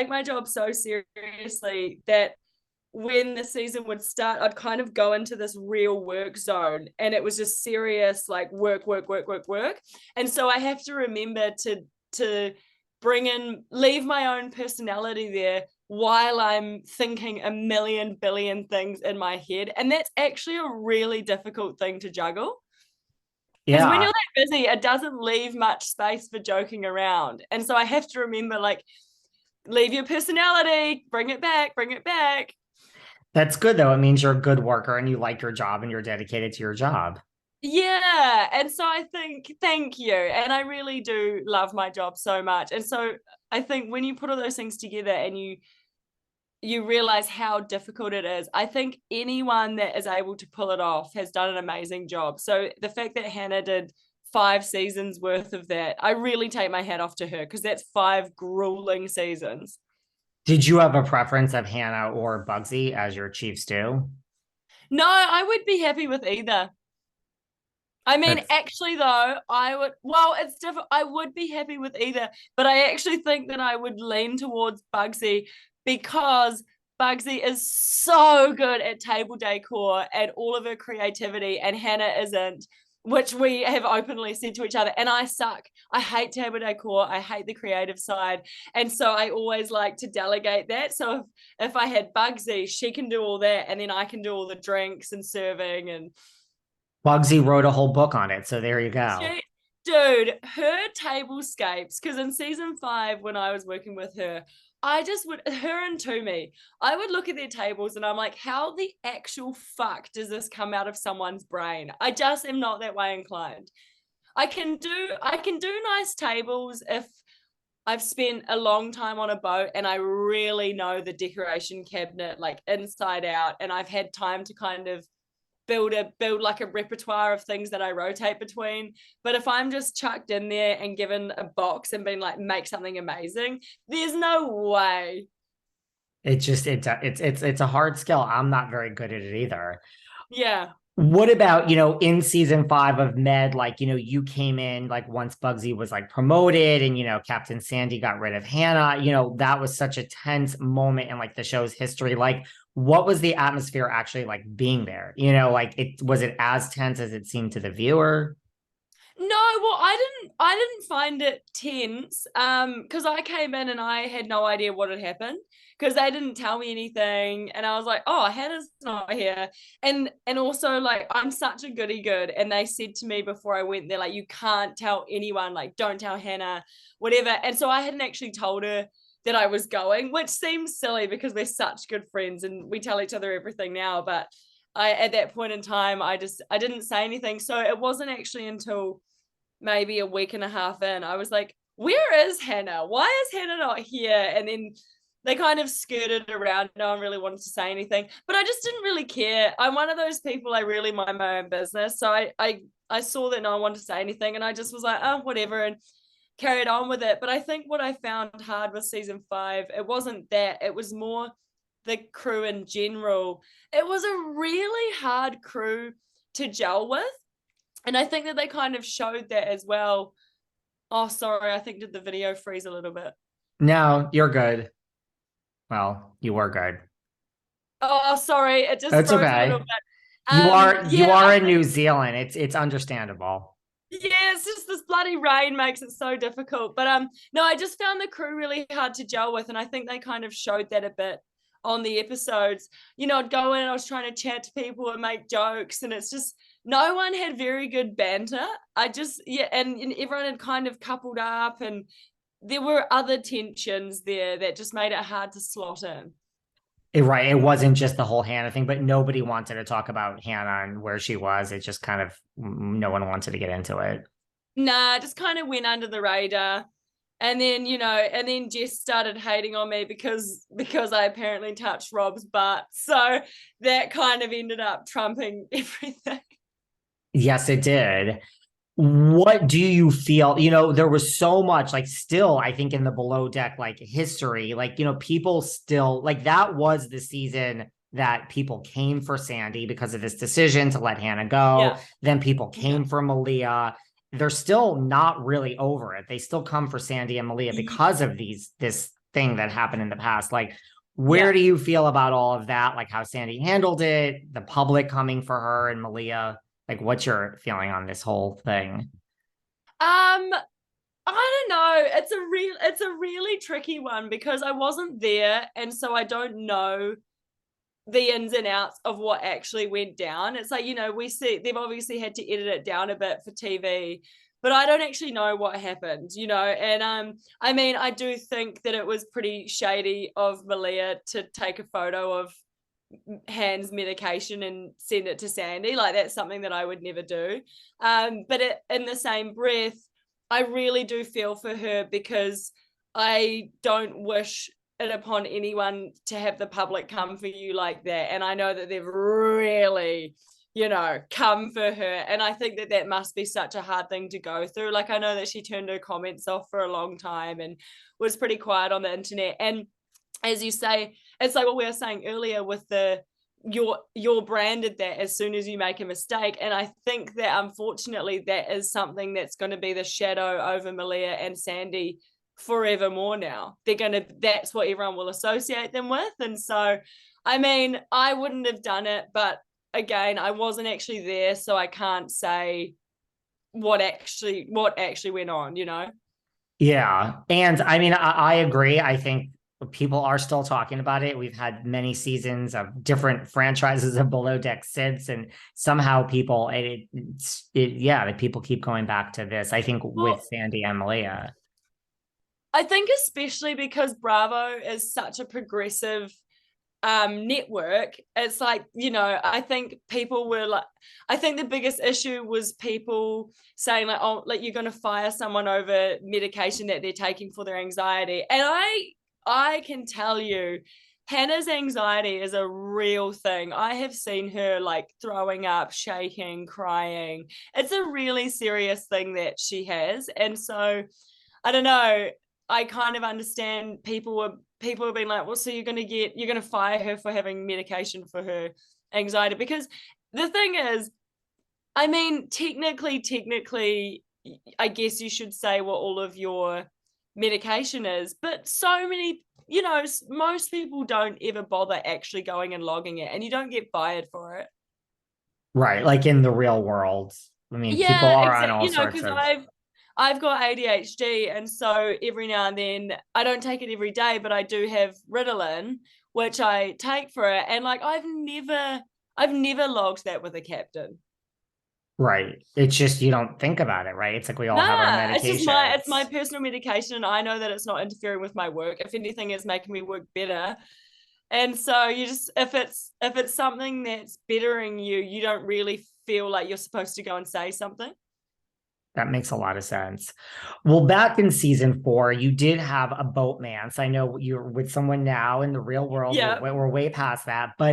my job so seriously that when the season would start, I'd kind of go into this real work zone, and it was just serious, like work, work, work, work, work. And so I have to remember to leave my own personality there while I'm thinking a million billion things in my head. And that's actually a really difficult thing to juggle. Because when Yeah. you're that busy, it doesn't leave much space for joking around. And so I have to remember, like, leave your personality, bring it back, bring it back. That's good though. It means you're a good worker and you like your job and you're dedicated to your job. Yeah. And so I think, thank you. And I really do love my job so much. And so I think when you put all those things together and you realize how difficult it is, I think anyone that is able to pull it off has done an amazing job. So the fact that Hannah did 5 seasons worth of that, I really take my hat off to her, because that's 5 grueling seasons. Did you have a preference of Hannah or Bugsy as your chief stew? No, I would be happy with either. I mean, That's actually, though, well, it's different. I would be happy with either, but I actually think that I would lean towards Bugsy, because Bugsy is so good at table decor and all of her creativity, and Hannah isn't, which we have openly said to each other. And I suck. I hate table decor. I hate the creative side. And so I always like to delegate that. So if I had Bugsy, she can do all that, and then I can do all the drinks and serving and Bugsy wrote a whole book on it. So there you go. she, dude, her tablescapes, because in season 5, when I was working with her, I just would, her and Toomey, I would look at their tables and I'm like, how the actual fuck does this come out of someone's brain? I just am not that way inclined. I can do nice tables if I've spent a long time on a boat and I really know the decoration cabinet like inside out, and I've had time to kind of build like a repertoire of things that I rotate between. But if I'm just chucked in there and given a box and been like, make something amazing, there's no way. It's a hard skill. I'm not very good at it either. Yeah. What about, in season 5 of Med, like, you came in like once Bugsy was like promoted and, Captain Sandy got rid of Hannah, that was such a tense moment in like the show's history. Like, what was the atmosphere actually like being there? Like was it as tense as it seemed to the viewer? No, well, I didn't find it tense. Because I came in and I had no idea what had happened, because they didn't tell me anything. And I was like, oh, Hannah's not here. And also, like, I'm such a goody good. And they said to me before I went there, like, you can't tell anyone, like, don't tell Hannah, whatever. And so I hadn't actually told her that I was going, which seems silly because we're such good friends and we tell each other everything now. But I, at that point in time, I didn't say anything. So it wasn't actually until maybe a week and a half in, I was like, where is Hannah? Why is Hannah not here? And then they kind of skirted around. No one really wanted to say anything, but I just didn't really care. I'm one of those people, I really mind my own business. So I saw that no one wanted to say anything, and I just was like, oh, whatever, and carried on with it. But I think what I found hard with season 5, it wasn't that, it was more the crew in general. It was a really hard crew to gel with. And I think that they kind of showed that as well. Oh, sorry, I think did the video freeze a little bit? No, you're good. Well, you were good. Oh, sorry, it just It's froze a little okay. bit. You Yeah, are in New Zealand. It's understandable. yeah, it's just this bloody rain makes it so difficult. But no, I just found the crew really hard to gel with, and I think they kind of showed that a bit on the episodes. I'd go in and I was trying to chat to people and make jokes, and it's just no one had very good banter. I just yeah, and everyone had kind of coupled up, and there were other tensions there that just made it hard to slot in. Right. It wasn't just the whole Hannah thing, but nobody wanted to talk about Hannah and where she was. It just kind of no one wanted to get into it. Nah, just kind of went under the radar. And then Jess started hating on me because I apparently touched Rob's butt. So that kind of ended up trumping everything. Yes, it did. What do you feel? There was so much, like, still, I think in the below deck, like history, like, people still like that was the season that people came for Sandy because of this decision to let Hannah go. Yeah. Then people Yeah. came for Malia. They're still not really over it. They still come for Sandy and Malia because of this thing that happened in the past. Like, where Yeah. do you feel about all of that? Like how Sandy handled it, the public coming for her and Malia? Like, what's your feeling on this whole thing? I don't know. It's a really tricky one because I wasn't there, and so I don't know the ins and outs of what actually went down. It's like, we see they've obviously had to edit it down a bit for TV, but I don't actually know what happened, And I mean, I do think that it was pretty shady of Malia to take a photo of Han's medication and send it to Sandy. Like, that's something that I would never do. But in the same breath, I really do feel for her because I don't wish it upon anyone to have the public come for you like that. And I know that they've really, come for her. And I think that that must be such a hard thing to go through. Like, I know that she turned her comments off for a long time and was pretty quiet on the internet. And as you say, it's like what we were saying earlier with you're branded that as soon as you make a mistake. And I think that unfortunately that is something that's going to be the shadow over Malia and Sandy forevermore now. That's what everyone will associate them with. And so, I mean, I wouldn't have done it, but again, I wasn't actually there, so I can't say what actually went on, Yeah. And I mean, I agree. I think people are still talking about it. We've had many seasons of different franchises of Below Deck since, and somehow people, people keep going back to this. I think with Sandy and Malia. I think especially because Bravo is such a progressive network. It's like, I think people were like, I think the biggest issue was people saying like, oh, like, you're going to fire someone over medication that they're taking for their anxiety. And I can tell you, Hannah's anxiety is a real thing. I have seen her like throwing up, shaking, crying. It's a really serious thing that she has. And so I don't know, I kind of understand people have been like, well, so you're going to fire her for having medication for her anxiety. Because the thing is, I mean, technically, I guess you should say what all of your medication is, but so many, most people don't ever bother actually going and logging it, and you don't get fired for it. Right. Like in the real world. I mean, people Yeah, are on exactly. all sorts Because of. I've got ADHD, and so every now and then, I don't take it every day, but I do have Ritalin, which I take for it. And like, I've never logged that with a captain. Right. It's just you don't think about it, right? It's like we all have our Nah, it's my medications. personal medication, and I know that it's not interfering with my work. If anything, it's making me work better. And so you just, if it's something that's bettering you, you don't really feel like you're supposed to go and say something. That makes a lot of sense. Well, back in season 4, you did have a boatman. So I know you're with someone now in the real world. Yeah. We're way past that, but